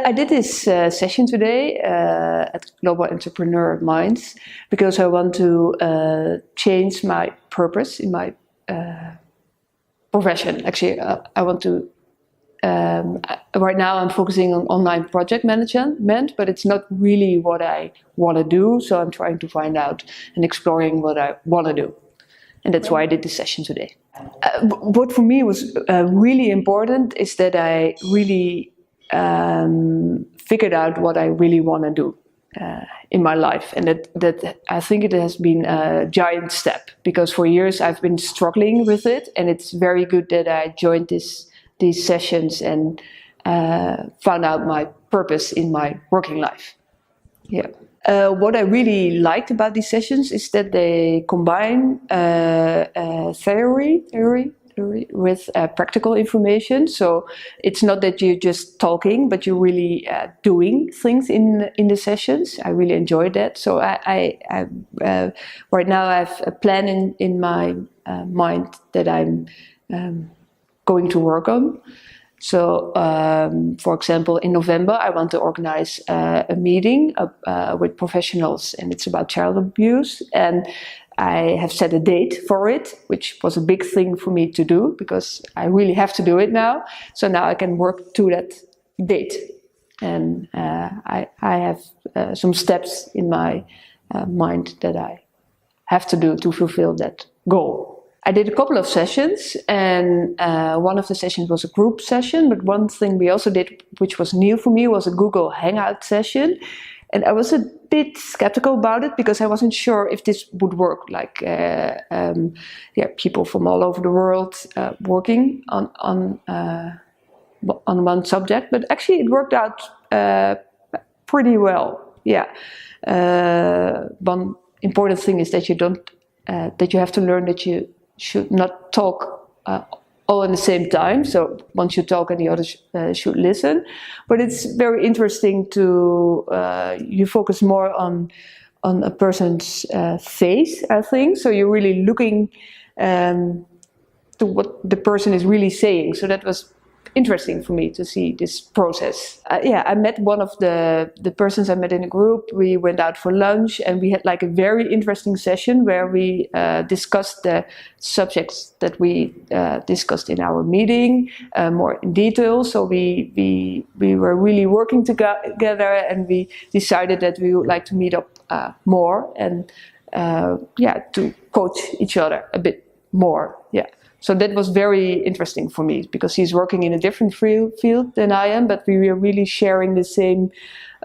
I did this session today at Global Entrepreneur Minds because I want to change my purpose in my profession. Actually, I want to. Right now, I'm focusing on online project management, but it's not really what I want to do. So I'm trying to find out and exploring what I want to do, and that's why I did this session today. What for me was really important is that I really figured out what I really want to do in my life, and that I think it has been a giant step, because for years I've been struggling with it, and it's very good that I joined these sessions and found out my purpose in my working life. Yeah. What I really liked about these sessions is that they combine theory with practical information. So it's not that you're just talking, but you're really doing things in the sessions. I really enjoyed that. So I right now I have a plan in my mind that I'm going to work on. So, for example, in November, I want to organize a meeting with professionals, and it's about child abuse. And I have set a date for it, which was a big thing for me to do, because I really have to do it now. So now I can work to that date. And I have some steps in my mind that I have to do to fulfill that goal. I did a couple of sessions, and one of the sessions was a group session, but one thing we also did, which was new for me, was a Google Hangout session. And I was a bit skeptical about it because I wasn't sure if this would work, like people from all over the world working on one subject, but actually it worked out pretty well. Yeah. One important thing is that you have to learn that you should not talk all at the same time. So once you talk and the others should listen. But it's very interesting to you focus more on a person's face, I think. So you're really looking to what the person is really saying. So that was interesting for me to see this process. I met one of the persons I met in a group. We went out for lunch, and we had like a very interesting session where we discussed the subjects that we discussed in our meeting more in detail. So we were really working together, and we decided that we would like to meet up more and to coach each other a bit more. Yeah. So that was very interesting for me, because he's working in a different field than I am, but we were really sharing the same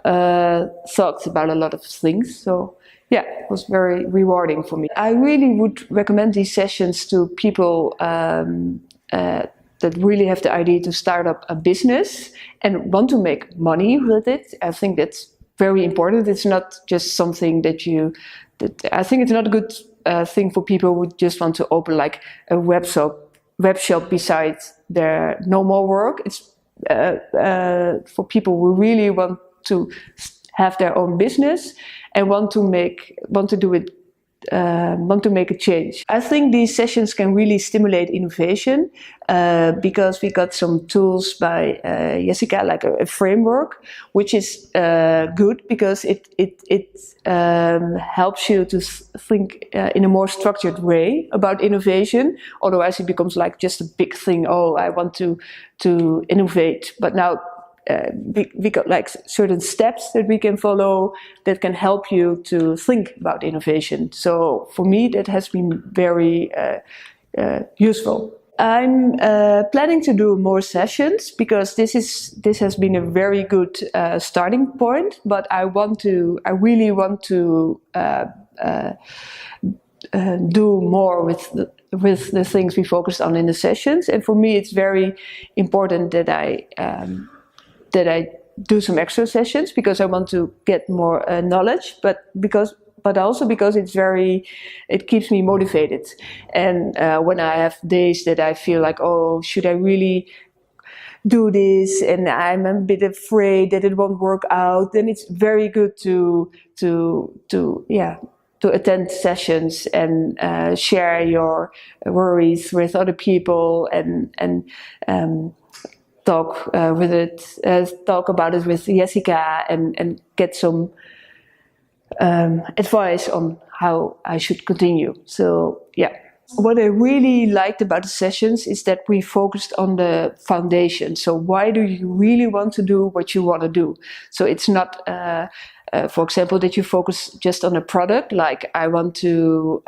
thoughts about a lot of things. So yeah, it was very rewarding for me. I really would recommend these sessions to people that really have the idea to start up a business and want to make money with it. I think that's very important. It's not just something that I think it's not a good thing for people who just want to open like a web shop besides their normal work. It's for people who really want to have their own business and want to make a change. I think these sessions can really stimulate innovation because we got some tools by Jessica, like a framework, which is good because it helps you to think in a more structured way about innovation. Otherwise, it becomes like just a big thing. Oh, I want to innovate, but now. We got like certain steps that we can follow that can help you to think about innovation. So for me, that has been very useful. I'm planning to do more sessions because this has been a very good starting point. But I really want to do more with the things we focused on in the sessions. And for me, it's very important that I do some extra sessions because I want to get more knowledge, but also because it keeps me motivated. And when I have days that I feel like, oh, should I really do this? And I'm a bit afraid that it won't work out. Then it's very good to attend sessions and share your worries with other people and talk talk about it with Jessica and get some advice on how I should continue. So yeah. What I really liked about the sessions is that we focused on the foundation. So why do you really want to do what you want to do? So it's not, for example, that you focus just on a product, like I want to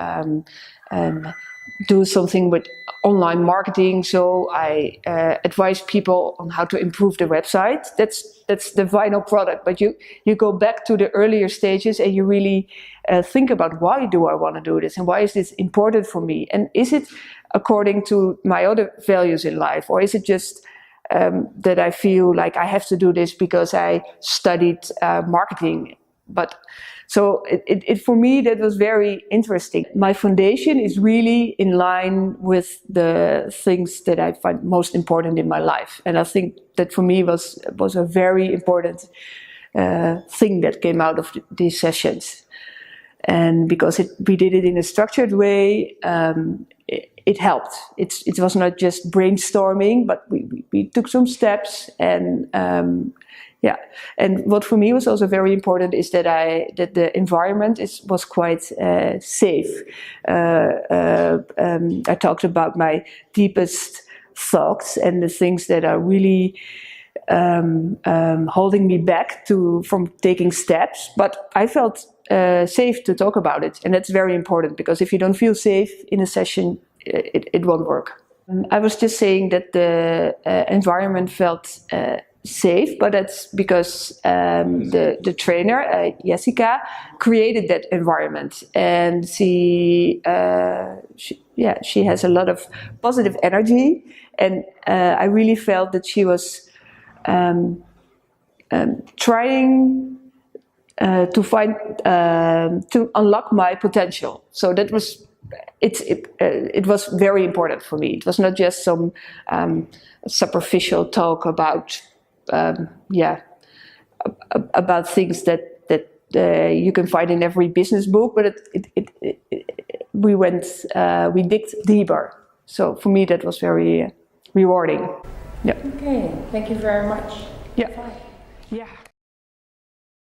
do something with online marketing, so I advise people on how to improve their website. That's the final product, but you go back to the earlier stages and you really think about, why do I want to do this, and why is this important for me, and is it according to my other values in life, or is it just that I feel like I have to do this because I studied marketing. But so for me, that was very interesting. My foundation is really in line with the things that I find most important in my life. And I think that for me was a very important thing that came out of these sessions. And because we did it in a structured way, it helped. It was not just brainstorming, but we took some steps, and yeah. And what for me was also very important is that the environment was quite safe. I talked about my deepest thoughts and the things that are really holding me back from taking steps, but I felt safe to talk about it, and that's very important, because if you don't feel safe in a session, it won't work. I was just saying that the environment felt safe, but that's because the trainer, Jessica, created that environment, and she has a lot of positive energy, and I really felt that she was trying to find to unlock my potential. So that was it was very important for me. It was not just some superficial talk about about things that you can find in every business book, but we digged deeper. So for me, that was very rewarding. Yeah. Okay, thank you very much. Yeah. Yeah.